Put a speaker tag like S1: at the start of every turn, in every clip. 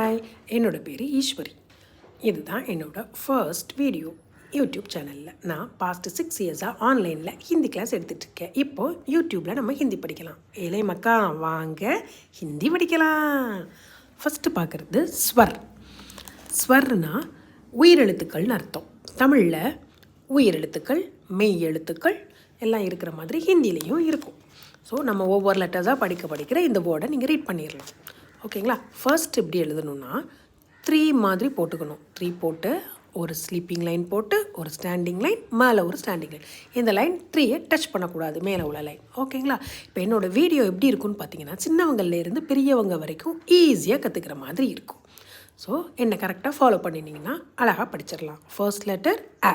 S1: Hi, என்னோட பேர் ஈஸ்வரி. இதுதான் என்னோட ஃபர்ஸ்ட் வீடியோ யூடியூப் சேனலில். நான் பாஸ்ட் 6 இயர்ஸாக ஆன்லைனில் ஹிந்தி கிளாஸ் எடுத்துகிட்ருக்கேன். இப்போது யூடியூப்பில் நம்ம ஹிந்தி படிக்கலாம். ஏலே மக்கா வாங்க ஹிந்தி படிக்கலாம். ஃபஸ்ட்டு பார்க்குறது ஸ்வர். ஸ்வர்னா உயிரெழுத்துக்கள்னு அர்த்தம். தமிழில் உயிரெழுத்துக்கள், மெய் எழுத்துக்கள் எல்லாம் இருக்கிற மாதிரி ஹிந்திலையும் இருக்கும். ஸோ நம்ம ஒவ்வொரு லெட்டர்ஸாக படிக்கிற இந்த வேர்டை நீங்கள் ரீட் பண்ணிடலாம். ஓகேங்களா? ஃபர்ஸ்ட் எப்படி எழுதணுன்னா 3 மாதிரி போட்டுக்கணும். 3 போட்டு ஒரு ஸ்லீப்பிங் லைன் போட்டு ஒரு ஸ்டாண்டிங் லைன், மேலே ஒரு ஸ்டாண்டிங் லைன். இந்த லைன் 3யை டச் பண்ணக்கூடாது, மேலே உள்ள லைன். ஓகேங்களா? இப்போ என்னோடய வீடியோ எப்படி இருக்குன்னு பார்த்தீங்கன்னா, சின்னவங்கள்லேருந்து பெரியவங்க வரைக்கும் ஈஸியாக கற்றுக்கிற மாதிரி இருக்கும். ஸோ என்னை கரெக்டாக ஃபாலோ பண்ணினீங்கன்னா அழகாக படிச்சிடலாம். ஃபர்ஸ்ட் லெட்டர் அ,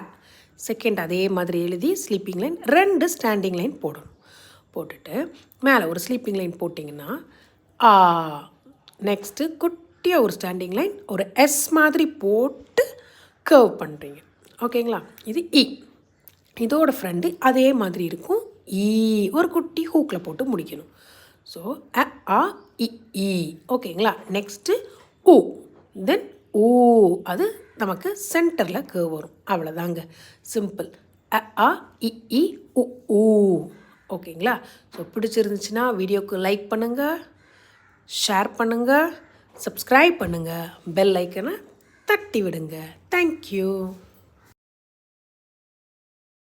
S1: செகண்ட் அதே மாதிரி எழுதி ஸ்லீப்பிங் லைன், 2 ஸ்டாண்டிங் லைன் போடணும். போட்டுட்டு மேலே ஒரு ஸ்லீப்பிங் லைன் போட்டிங்கன்னா ஆ, நெக்ஸ்ட்டு குட்டியாக ஒரு ஸ்டாண்டிங் லைன், ஒரு எஸ் மாதிரி போட்டு கர்வ் பண்ணுறீங்க. ஓகேங்களா? இது இ. இதோட ஃப்ரெண்டு அதே மாதிரி இருக்கும் ஈ, ஒரு குட்டி ஹூக்கில் போட்டு முடிக்கணும். ஸோ அ ஆ இ ஈ. ஓகேங்களா? நெக்ஸ்ட்டு ஊ, தென் ஊ. அது நமக்கு சென்டரில் கர்வ் வரும். அவ்வளோதாங்க, சிம்பிள். அ ஆ இ ஈ உ ஊ. ஓகேங்களா? ஸோ பிடிச்சிருந்துச்சுன்னா வீடியோக்கு லைக் பண்ணுங்கள், ஷேர் பண்ணுங்கள், சப்ஸ்கிரைப் பண்ணுங்கள், பெல் ஐக்கனை தட்டி விடுங்க. தேங்க்யூ.